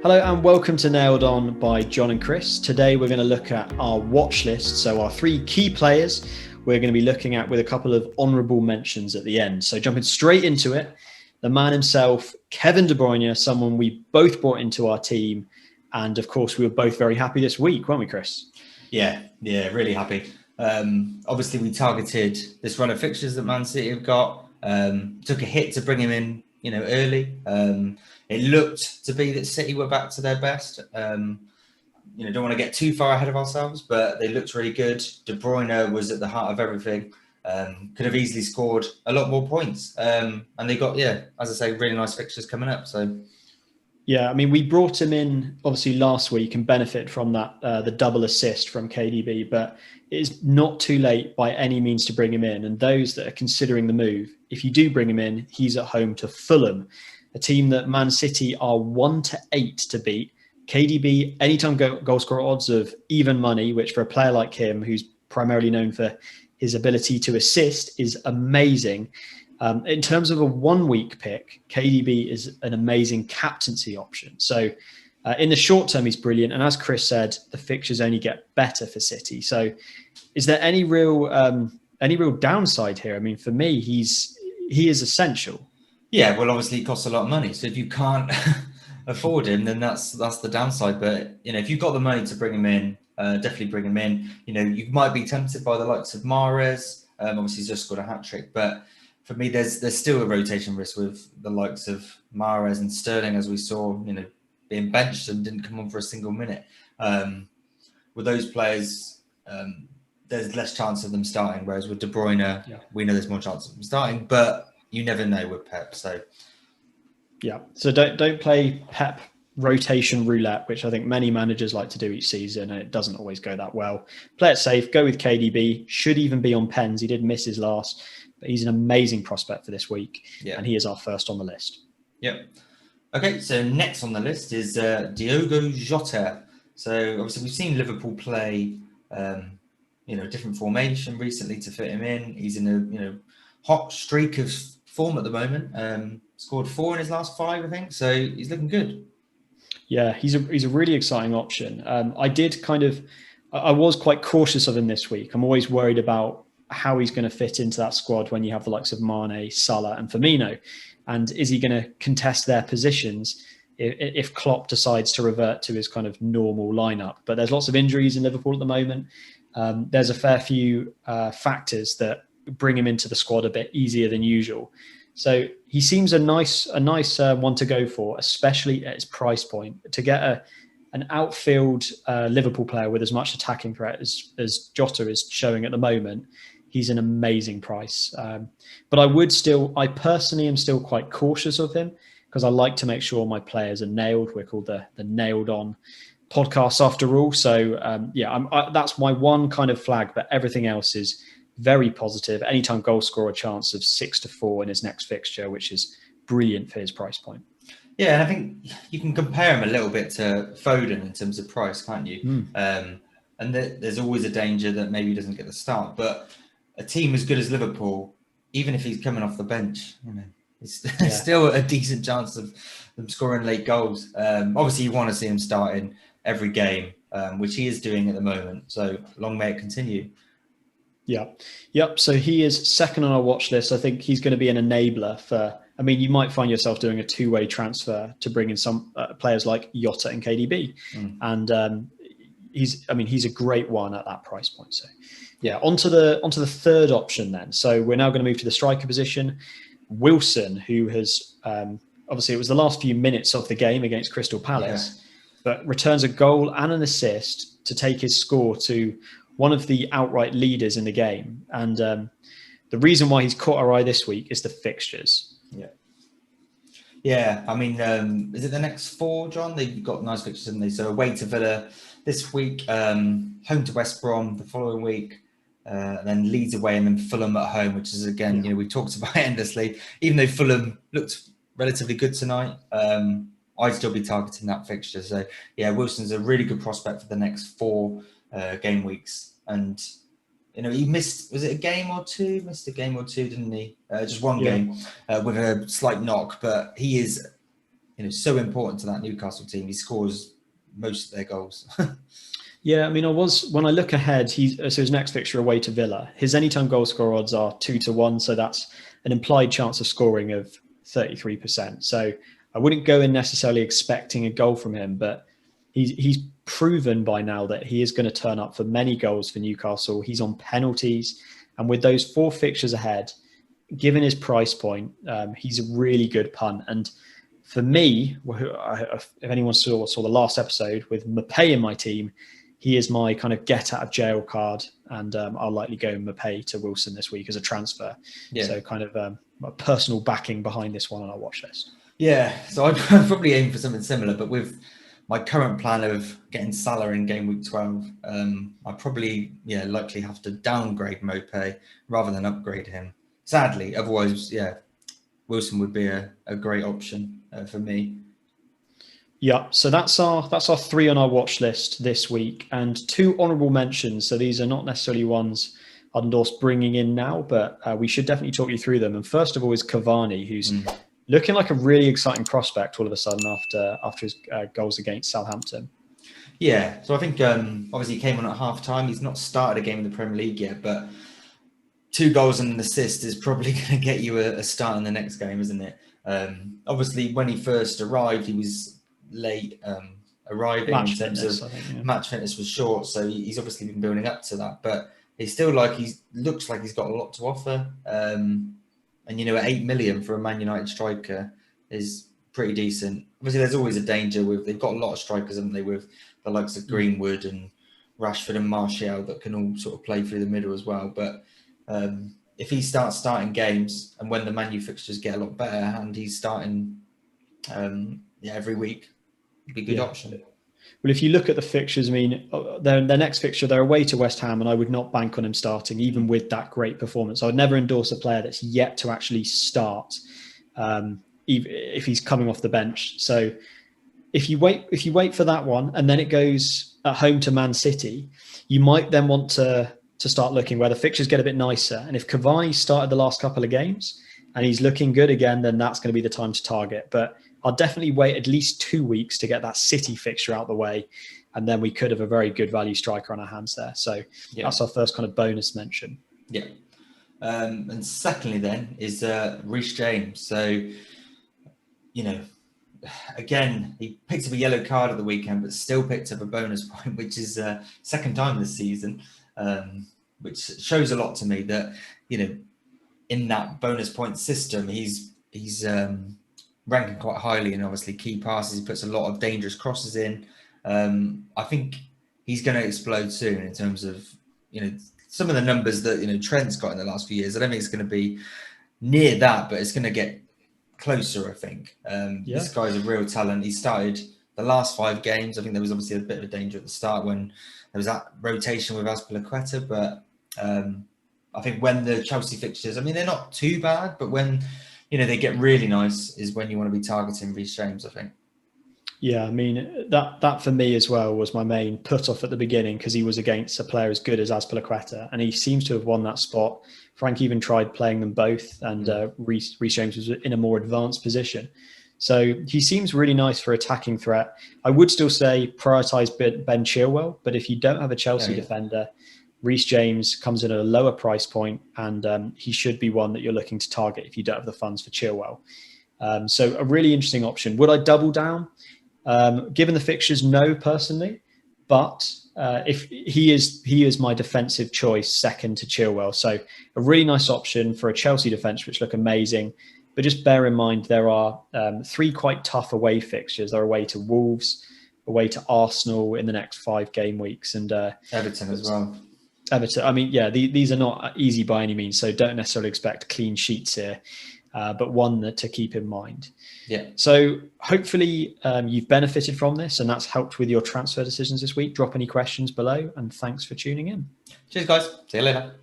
Hello and welcome to Nailed On by John and Kris. Today we're going to look at our watch list, so our three key players we're going to be looking at with a couple of honourable mentions at the end. So jumping straight into it, the man himself, Kevin De Bruyne, someone we both brought into our team, and of course we were both very happy this week, weren't we, Kris? Yeah, really happy. Obviously we targeted this run of fixtures that Man City have got. Took a hit to bring him in, early. It looked to be that City were back to their best. Don't want to get too far ahead of ourselves, but they looked really good. De Bruyne was at the heart of everything. Could have easily scored a lot more points. And they got, as I say, really nice fixtures coming up. So. Yeah, I mean, we brought him in obviously last week and benefit from that, the double assist from KDB, but it's not too late by any means to bring him in. And those that are considering the move, if you do bring him in, he's at home to Fulham, a team that Man City are 1-8 to beat. KDB, anytime goal scorer odds of even money, which for a player like him, who's primarily known for his ability to assist, is amazing. In terms of a 1 week pick, KDB is an amazing captaincy option. So in the short term, he's brilliant. And as Kris said, the fixtures only get better for City. So is there any real downside here? I mean, for me, he is essential. Yeah, well, obviously it costs a lot of money. So if you can't afford him, then that's the downside. But, if you've got the money to bring him in, definitely bring him in. You might be tempted by the likes of Mahrez. Obviously, he's just scored a hat-trick. But for me, there's still a rotation risk with the likes of Mahrez and Sterling, as we saw, being benched and didn't come on for a single minute. With those players, there's less chance of them starting. Whereas with De Bruyne, we know there's more chance of them starting. But you never know with Pep. So don't play Pep rotation roulette, which I think many managers like to do each season, and it doesn't always go that well. Play it safe. Go with KDB. Should even be on pens. He did miss his last, but he's an amazing prospect for this week, and he is our first on the list. Yep. Okay, so next on the list is Diogo Jota. So obviously we've seen Liverpool play, different formation recently to fit him in. He's in a hot streak of form at the moment. Scored 4 in his last 5, I think. So he's looking good. Yeah, he's a really exciting option. I was quite cautious of him this week. I'm always worried about how he's going to fit into that squad when you have the likes of Mane, Salah and Firmino. And is he going to contest their positions if Klopp decides to revert to his kind of normal lineup? But there's lots of injuries in Liverpool at the moment. There's a fair few factors that bring him into the squad a bit easier than usual. So he seems a nice one to go for, especially at his price point. To get an outfield Liverpool player with as much attacking threat as Jota is showing at the moment, he's an amazing price. But I personally am still quite cautious of him because I like to make sure my players are nailed. We're called the Nailed On podcast after all. So that's my one kind of flag, but everything else is very positive. Anytime goal scorer, chance of 6-4 in his next fixture, which is brilliant for his price point. Yeah, and I think you can compare him a little bit to Foden in terms of price, can't you? And there's always a danger that maybe he doesn't get the start. But a team as good as Liverpool, even if he's coming off the bench, it's still a decent chance of them scoring late goals. Obviously, you want to see him starting every game, which he is doing at the moment. So long may it continue. Yeah. Yep. So he is second on our watch list. I think he's going to be an enabler for, you might find yourself doing a two-way transfer to bring in some players like Jota and KDB. And he's a great one at that price point. So onto the third option then. So we're now going to move to the striker position. Wilson, who has, obviously it was the last few minutes of the game against Crystal Palace, but returns a goal and an assist to take his score to one of the outright leaders in the game. And the reason why he's caught our eye this week is the fixtures. Yeah. Is it the next 4, John? They've got nice fixtures, haven't they? So away to Villa this week, home to West Brom the following week, then Leeds away, and then Fulham at home, which is, again, we talked about endlessly. Even though Fulham looked relatively good tonight, I'd still be targeting that fixture. So, Wilson's a really good prospect for the next 4 game weeks. And, he missed, was it a game or two? Missed a game or two, didn't he? Just one game with a slight knock. But he is so important to that Newcastle team. He scores most of their goals. Yeah, I mean, when I look ahead, so his next fixture away to Villa, his anytime goal score odds are 2-1. So that's an implied chance of scoring of 33%. So I wouldn't go in necessarily expecting a goal from him, but he's proven by now that he is going to turn up for many goals for Newcastle. He's on penalties. And with those 4 fixtures ahead, given his price point, he's a really good punt. And for me, if anyone saw the last episode with Mbappe in my team, he is my kind of get out of jail card, and I'll likely go Mbappe to Wilson this week as a transfer. Yeah. So kind of a personal backing behind this one on our watch list. Yeah, so I'd probably aim for something similar, but with my current plan of getting Salah in game week 12, I probably likely have to downgrade Mbappe rather than upgrade him. Sadly, otherwise, Wilson would be a great option for me. Yeah, so that's our 3 on our watch list this week, and 2 honourable mentions. So these are not necessarily ones I'd endorse bringing in now, but we should definitely talk you through them. And first of all is Cavani, who's looking like a really exciting prospect all of a sudden after his goals against Southampton. Yeah, so I think obviously he came on at half time. He's not started a game in the Premier League yet, but 2 goals and an assist is probably going to get you a start in the next game, isn't it? Obviously, when he first arrived, he was late arriving in terms of match fitness was short, so he's obviously been building up to that, but he's still looks like he's got a lot to offer, and at 8 million for a Man United striker is pretty decent. Obviously there's always a danger they've got a lot of strikers, haven't they, with the likes of Greenwood and Rashford and Martial that can all sort of play through the middle as well, but if he starts starting games and when the Man U fixtures get a lot better and he's starting every week, it'd be a good option. Well, if you look at the fixtures, I mean, their next fixture, they're away to West Ham, and I would not bank on him starting, even with that great performance. I would never endorse a player that's yet to actually start, if he's coming off the bench. So if you wait for that one, and then it goes at home to Man City, you might then want to start looking where the fixtures get a bit nicer. And if Cavani started the last couple of games and he's looking good again, then that's going to be the time to target. But I'll definitely wait at least 2 weeks to get that City fixture out the way, and then we could have a very good value striker on our hands there. So that's our first kind of bonus mention. Yeah. And secondly then is Reece James. So, again, he picked up a yellow card at the weekend, but still picked up a bonus point, which is second time this season, which shows a lot to me that, in that bonus point system, he's ranking quite highly in obviously key passes. He puts a lot of dangerous crosses in. I think he's going to explode soon in terms of, some of the numbers that, Trent's got in the last few years. I don't think it's going to be near that, but it's going to get closer, I think. This guy's a real talent. He started the last 5 games. I think there was obviously a bit of a danger at the start when there was that rotation with Azpilicueta, but I think when the Chelsea fixtures, I mean, they're not too bad, but when they get really nice is when you want to be targeting Reece James, I think. Yeah, I mean, that for me as well was my main put-off at the beginning, because he was against a player as good as Azpilicueta, and he seems to have won that spot. Frank even tried playing them both, and Reece James was in a more advanced position. So he seems really nice for attacking threat. I would still say prioritise Ben Chilwell, but if you don't have a Chelsea defender, Reece James comes in at a lower price point, and he should be one that you're looking to target if you don't have the funds for Chilwell. So a really interesting option. Would I double down? Given the fixtures, no, personally. But if he is my defensive choice, second to Chilwell. So a really nice option for a Chelsea defence, which look amazing. But just bear in mind, there are 3 quite tough away fixtures. They're away to Wolves, away to Arsenal in the next 5 game weeks, and Everton as well. Everton. I mean, these are not easy by any means, so don't necessarily expect clean sheets here, but one to keep in mind. Yeah. So hopefully you've benefited from this, and that's helped with your transfer decisions this week. Drop any questions below, and thanks for tuning in. Cheers, guys. See you later.